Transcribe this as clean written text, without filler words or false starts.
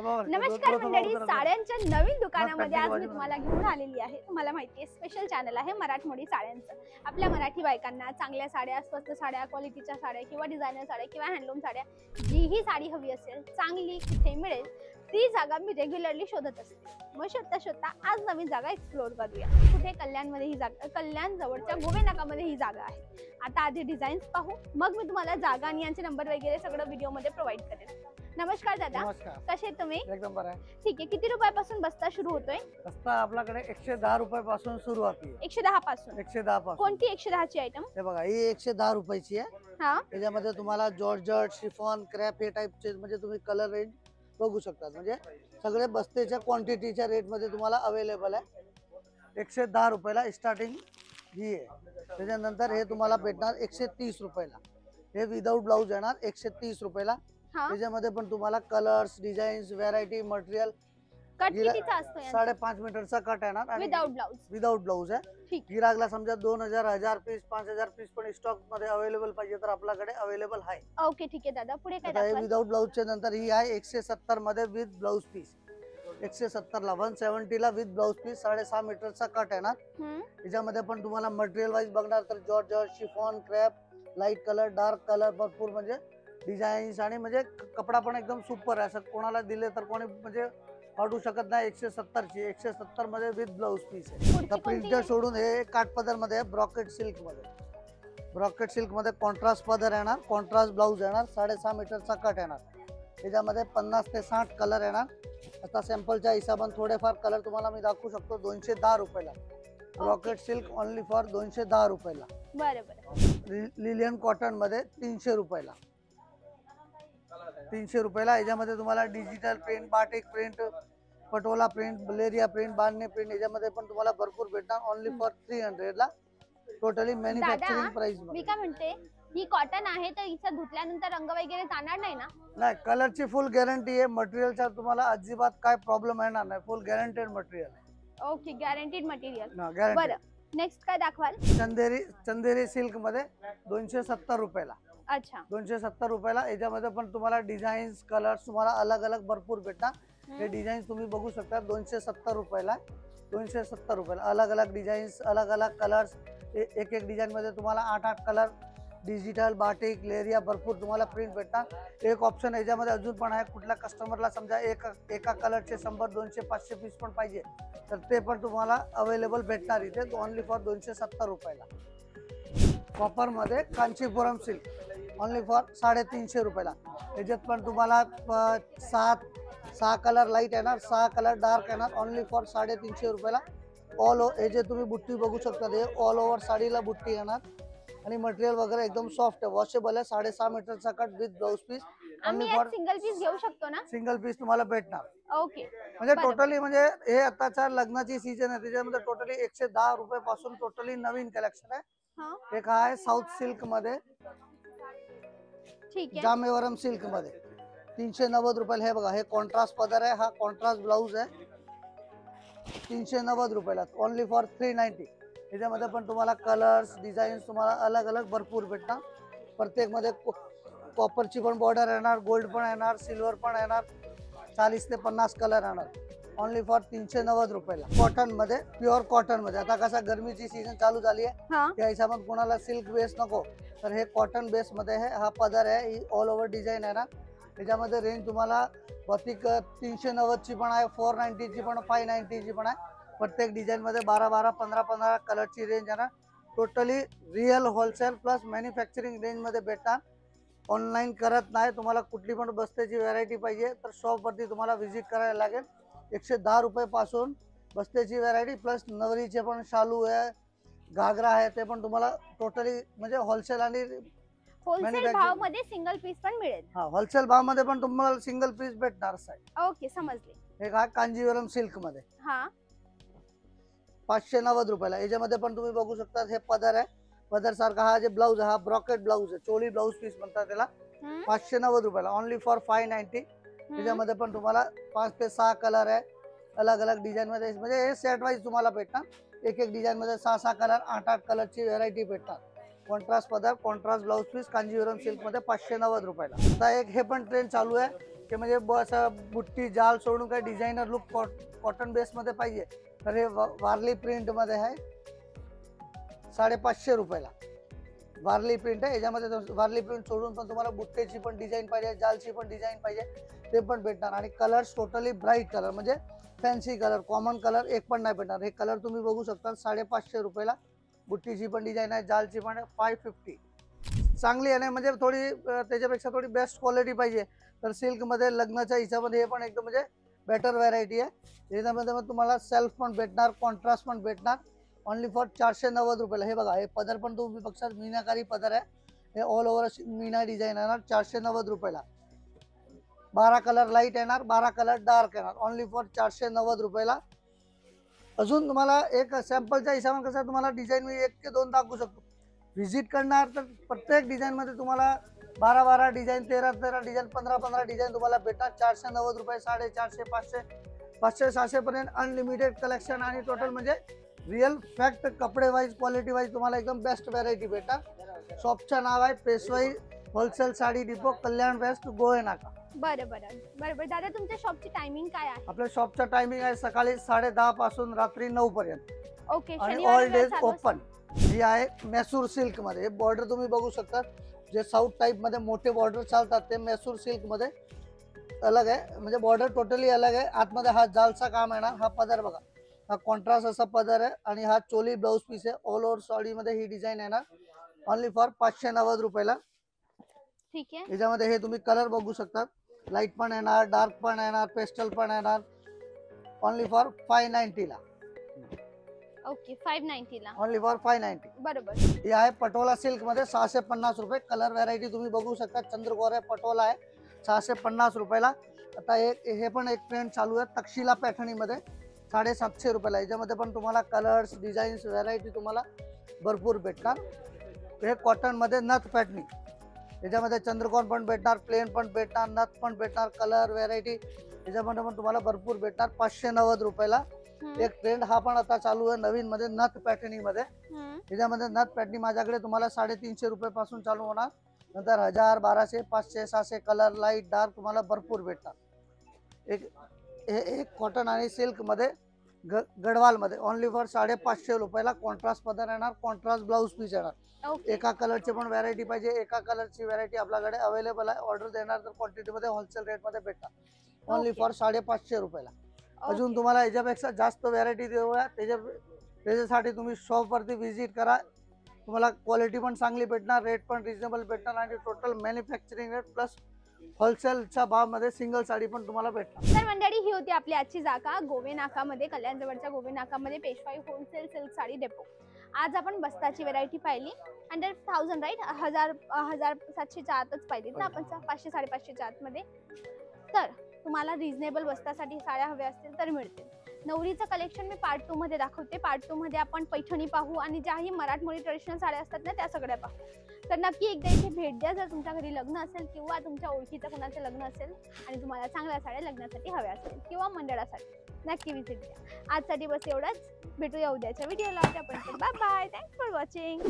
नमस्कार मंडळी, साड्यांच्या नवीन दुकानामध्ये आज मी तुम्हाला घेऊन आलेली आहे। तुम्हाला माहिती आहे स्पेशल चॅनल आहे मराठमोळी साड्यांचं। आपल्या मराठी बायकांना चांगल्या साड्या, स्वस्त साड्या, क्वालिटीच्या साड्या किंवा डिझायनर साड्या किंवा हँडलूम साड्या, जीही साडी हवी असेल चांगली कुठे मिळेल ती जागा मी रेग्युलरली शोधत असते। मग शोधता शोधता आज नवीन जागा एक्सप्लोर करूया। कुठे कल्याणमध्ये ही जागा, कल्याण जवळच्या गोवे नाकामध्ये ही जागा आहे। आता आधी डिझाईन्स पाहू, मग मी तुम्हाला जागा आणि यांचे नंबर वगैरे सगळं व्हिडिओ मध्ये प्रोव्हाइड करेन। नमस्कार दादा, नमस्कार. कसे तुम्ही? एकदम बरं आहे. ठीक आहे, किती रुपयापासून बस्ता सुरू होतोय? बस्ता आपल्याकडे 110 रुपयापासून सुरुवात आहे। 110 पासून? 110 पासून। कोणती 110 ची आयटम? हे बघा, ही 110 रुपयाची आहे। हा, याच्यामध्ये तुम्हाला जॉर्जेट, शिफॉन, क्रॅप हे टाइपचे म्हणजे तुम्ही कलर रेंज बघू शकता। म्हणजे सगळे बस्तेच्या क्वांटिटीच्या रेट मध्ये तुम्हाला अवेलेबल आहे। 110 रुपयाला स्टार्टिंग ही आहे। त्याच्यानंतर हे तुम्हाला भेटणार 130 रुपयाला। हे विदाउट ब्लाउज येणार 130 रुपयाला। त्याच्यामध्ये पण तुम्हाला colours, designs, variety, material cut कितीचा असतो यांचा? 5.5 मीटरचा कट येणार आणि विदाउट ब्लाउज आहे। गिराकला समजा 2000 1000 पीस 5000 पीस पण स्टॉक मध्ये अवेलेबल पाहिजे तर आपल्याकडे अवेलेबल आहे। ओके, ठीक आहे दादा, पुढे काय दाखवाल? विदाउट ब्लाउजच्या नंतर ही आहे 170 मध्ये विथ ब्लाउज पीस। 170 ला 170 ला विथ ब्लाउज पीस 6.5 मीटरचा कट येणार। याच्यामध्ये पण तुम्हाला मटेरियल वाईज बघणार तर georgette, chiffon, crepe, light colour, dark colour, भरपूर म्हणजे डिझाईन्स आणि म्हणजे कपडा पण एकदम सुपर आहे। असं कोणाला दिले तर कोणी म्हणजे वाटू शकत नाही। 170 ची 170 मध्ये विथ ब्लाउज पीस आहे। तर प्रिंटर सोडून हे काठपदर मध्ये ब्रॉकेट सिल्क मध्ये, ब्रॉकेट सिल्क मध्ये कॉन्ट्रास्ट पदर येणार, कॉन्ट्रास्ट ब्लाउज येणार, 6.5 मीटरचा कट येणार। त्याच्यामध्ये 50 ते 60 कलर येणार। आता सॅम्पलच्या हिशोबाने थोडेफार कलर तुम्हाला मी दाखवू शकतो। 210 रुपयाला ब्रॉकेट सिल्क ओनली फॉर 210 रुपयाला। बरोबर। लिलियन कॉटन मध्ये 300 रुपयाला, 300 रुपयाला। याच्यामध्ये तुम्हाला digital print, batik print, Patola print, बलेरिया प्रिंट, बांधणी प्रिंट याच्यामध्ये पण तुम्हाला भरपूर भेटणार ओनली फॉर 300 ला। Totally manufacturing price. मी काय म्हणते, ही कॉटन आहे तर हिचा धुतल्यानंतर रंग वगैरे जाणार नाही ना? नाही, कलरची फुल गॅरंटी आहे। मटेरियलचा तुम्हाला अजिबात काय प्रॉब्लेम येणार नाही। फुल गॅरंटेड मटेरियल आहे। Okay, guaranteed material. बरं, नेक्स्ट काय दाखवाल? चंदेरी सिल्क मध्ये 270 रुपयाला। अच्छा, 270 रुपयाला। याच्यामध्ये पण तुम्हाला डिझाईन्स, कलर्स तुम्हाला अलग अलग भरपूर भेटणार। हे डिझाईन्स तुम्ही बघू शकता 270 रुपयाला। 270 रुपयाला अलग अलग डिझाईन्स, अलग अलग कलर्स। एक एक डिझाईन मध्ये तुम्हाला 8 कलर, डिजिटल, बाटिक, लेरिया भरपूर तुम्हाला प्रिंट भेटणार। एक ऑप्शन याच्यामध्ये अजून पण आहे, कुठल्या कस्टमरला समजा एका कलरचे 100 200 500 पीस पण पाहिजे तर ते पण तुम्हाला अवेलेबल भेटणार इथे ओनली फॉर 270 रुपयाला। कॉपर मध्ये कांचीपुरम सिल्क ओनली फॉर 350 रुपयाला। याच्यात पण तुम्हाला 6 कलर लाईट येणार, 6 कलर डार्क येणार ओनली फॉर 350 रुपयाला। हे जे तुम्ही बुट्टी बघू शकता हे ऑल ओव्हर साडीला बुट्टी येणार आणि मटेरियल वगैरे एकदम सॉफ्ट आहे, वॉशेबल आहे। 6.5 मीटरचा cut with blouse piece only for single piece घेऊ शकतो ना? सिंगल पीस तुम्हाला भेटणार। ओके, म्हणजे टोटली म्हणजे हे आताच्या लग्नाची सीजन आहे त्याच्यामध्ये टोटली 110 रुपयापासून टोटली नवीन कलेक्शन आहे। एक आहे साऊथ सिल्क मध्ये, ठीक आहे, जामेवरम सिल्क मध्ये 390 रुपयाला। हे बघा, हे कॉन्ट्रास्ट पदर आहे, हा कॉन्ट्रास्ट ब्लाउज आहे। 390 रुपयाला ओनली फॉर 390। याच्यामध्ये पण तुम्हाला कलर्स, डिझाईन्स तुम्हाला अलग अलग भरपूर भेटणार। प्रत्येक मध्ये कॉपरची पण बॉर्डर येणार, गोल्ड पण येणार, सिल्वर पण येणार। 40 ते 50 कलर येणार ओनली फॉर 390 रुपयाला। कॉटन मध्ये, प्युअर कॉटन मध्ये। आता कसा गरमीची सीजन चालू झाली आहे त्या हिशोबाने कोणाला सिल्क बेस नको तर हे कॉटन बेस मध्ये आहे। हा पदर आहे, ही ऑल ओव्हर डिझाईन आहे ना। त्याच्यामध्ये रेंज तुम्हाला बहुतेक 390 ची पण आहे, 490 ची पण, 590 ची पण आहे। प्रत्येक डिझाईन मध्ये 12 15 कलरची रेंज आहे ना। Totally real wholesale plus manufacturing range मध्ये भेटणार। ऑनलाईन करत नाही। तुम्हाला कुठली पण बस्त्याची व्हरायटी पाहिजे तर शॉप वरती तुम्हाला व्हिजिट करायला लागेल। 110 रुपयापासून बस्त्याची व्हरायटी प्लस नवरीचे पण शालू आहे, घागरा आहे, ते पण तुम्हाला टोटली म्हणजे होलसेल आणि होलसेल भाव मध्ये सिंगल पीस पण मिळेल। हा, होलसेल भाव मध्ये पण तुम्हाला सिंगल पीस भेटणार आहे। ओके, समजले। हे काय कांजीवरम सिल्क मध्ये 590 रुपयाला। याच्यामध्ये पण तुम्ही बघू शकता हे पदर आहे, पदर सारखा हा जे ब्लाउज हा ब्रॉकेट ब्लाउज आहे, चोळी ब्लाउज पीस म्हणतात त्याला। 590 रुपयाला ओनली फॉर 590। त्याच्यामध्ये पण तुम्हाला 5 ते 6 कलर आहे, अलग अलग डिझाईन मध्ये। म्हणजे हे सेट वाईज तुम्हाला भेटणार। एक डिझाईन मध्ये 6 कलर, 8 कलरची व्हरायटी भेटणार। कॉन्ट्रास्ट पदर, contrast blouse piece Kanjivaram silk मध्ये 590 रुपयाला। आता एक हे पण ट्रेंड चालू आहे ते म्हणजे असं बुट्टी जाल सोडून काही डिझायनर लुक कॉटन बेस मध्ये पाहिजे तर हे वारली प्रिंट मध्ये आहे 550 रुपयाला. वारली प्रिंट आहे, याच्यामध्ये वारली प्रिंट सोडून पण तुम्हाला बुट्टेची पण डिझाईन पाहिजे, जालची पण डिझाईन पाहिजे ते पण भेटणार. आणि कलर्स टोटली ब्राईट कलर म्हणजे फॅन्सी कलर, कॉमन कलर एक पण नाही भेटणार. हे कलर तुम्ही बघू शकता 550 रुपयाला. बुट्टीची पण डिझाईन आहे, जालची पण आहे 550. चांगली आहे ना, म्हणजे थोडी त्याच्यापेक्षा थोडी बेस्ट क्वालिटी पाहिजे तर सिल्कमध्ये लग्नाच्या हिच्यामध्ये हे पण एकदम म्हणजे बेटर व्हरायटी आहे. याच्यामध्ये मग तुम्हाला सेल्फ पण भेटणार, कॉन्ट्रास्ट पण भेटणार. ओनली फॉर 490 रुपयाला. हे बघा, हे पदर पण तुम्ही बघता मीनाकारी पदर आहे, हे ऑल ओव्हर मीना डिझाईन येणार 490 रुपयाला. 12 कलर लाईट येणार, 12 कलर डार्क येणार, ओनली फॉर 490 रुपयाला. अजून तुम्हाला एक सॅम्पलच्या हिशोबाने कसं तुम्हाला डिझाईन मी 1 ते 2 दाखवू शकतो. व्हिजिट करणार तर प्रत्येक डिझाईन मध्ये तुम्हाला 12 डिझाईन, 13 डिझाईन, 15 डिझाईन तुम्हाला भेटणार. 490 रुपये, 450, 500, 500, 600 पर्यंत अनलिमिटेड कलेक्शन. आणि टोटल म्हणजे रिअल फॅक्ट कपडे वाईज, क्वालिटी वाईज तुम्हाला एकदम बेस्ट व्हरायटी भेटणार. शॉपचं नाव आहे पेशवाई होलसेल साडी डिपो, कल्याण वेस्ट, गोळे नाका. बरं बरं बरं. दादा तुमच्या शॉपची टायमिंग काय आहे? आपल्या शॉपचं टायमिंग आहे सकाळी 10:30 पासून रात्री 9 पर्यंत. ओके. आणि ऑल डेज ओपन. ही आहे मैसूर सिल्क मध्ये. बॉर्डर तुम्ही बघू शकता, जे साऊथ टाइप मध्ये मोठे बॉर्डर चालतात ते मैसूर सिल्क मध्ये अलग आहे, म्हणजे बॉर्डर टोटली अलग आहे. आतमध्ये हा जालचा काम येणार. हा पदर बघा, हा कॉन्ट्रास्ट असा पदर आहे आणि हा चोली ब्लाउज पीस आहे. ऑल ओव्हर साडी मध्ये ही डिझाईन येणार, ओनली फॉर 590 रुपयाला. ठीक आहे. याच्यामध्ये हे तुम्ही कलर बघू शकता, लाईट पण येणार, डार्क पण येणार, पेस्टल पण येणार, ओनली फॉर 590 ला. ओके, 590 ला. Only for 590. बरोबर. ही आहे पटोला सिल्क मध्ये 650 रुपये. कलर व्हरायटी तुम्ही बघू शकता, चंद्रकोर आहे, पटोला आहे, 650 रुपयाला. आता हे पण एक ट्रेंड चालू आहे तक्षशिला पैठणी मध्ये 750 रुपयाला. याच्यामध्ये पण तुम्हाला कलर्स, डिझाईन्स, व्हरायटी तुम्हाला भरपूर भेटणार. हे कॉटन मध्ये नथ पैठणी, याच्यामध्ये चंद्रकोर पण भेटणार, प्लेन पण भेटणार, नथ पण भेटणार, कलर व्हरायटी याच्यामध्ये पण तुम्हाला भरपूर भेटणार. 590 रुपयाला. एक ट्रेंड हा पण आता चालू आहे नवीन मध्ये, नथ पॅटर्नी मध्ये. याच्यामध्ये नथ पॅटर्नी माझ्याकडे तुम्हाला 350 रुपये पासून चालू होणार, नंतर 1000, 1200, 500, 600 कलर लाईट डार्क तुम्हाला भरपूर भेटणार. एक कॉटन आणि सिल्क मध्ये गडवाल मध्ये ओनली फॉर 550 रुपयाला. कॉन्ट्रास्ट पदर येणार, कॉन्ट्रास्ट ब्लाउज पीस येणार. एका कलरची पण व्हरायटी पाहिजे, एका कलरची व्हरायटी आपल्याकडे अवेलेबल आहे. ऑर्डर देणार तर क्वांटिटी मध्ये होलसेल रेट मध्ये भेटणार, ओनली फॉर 550 रुपयाला. अजून तुम्हाला याच्यापेक्षा जास्त व्हरायटी देऊया, त्याच्यासाठी तुम्ही शॉप वरती व्हिजिट करा. तुम्हाला क्वालिटी पण चांगली भेटणार, रेट पण रिजनेबल भेटणार आणि टोटल मॅन्युफॅक्चरिंग रेट प्लस होलसेलच्या भावामध्ये सिंगल साडी पण तुम्हाला भेटणार. तर मंडळी, ही होती आपली आजची जागा गोवे नाकामध्ये, कल्याण जवळच्या गोवे नाकामध्ये पेशवाई होलसेल सिल्क साडी डेपो. आज आपण बस्ताची व्हरायटी पाहिली. 100,000 राईट, 1700च्या आतच पाहिली ना आपण, 500, 550च्या आतमध्ये. तर तुम्हाला रिजनेबल बस्तासाठी साड्या हव्या असतील तर मिळतील. नवरीचं कलेक्शन मी पार्ट 2 मध्ये दाखवते. पार्ट 2 मध्ये आपण पैठणी पाहू आणि ज्याही मराठमोळी ट्रेडिशनल साड्या असतात ना त्या सगळ्या पाहू. तर नक्की एकदा इथे भेट द्या जर तुमच्या घरी लग्न असेल किंवा तुमच्या ओळखीचं कुणाचं लग्न असेल आणि तुम्हाला चांगल्या साड्या लग्नासाठी हव्या असतील किंवा मंडळासाठी, नक्की विजिट द्या. आजसाठी बस एवढंच. भेटूया उद्याच्या व्हिडिओला. पण bye bye. Thanks for watching.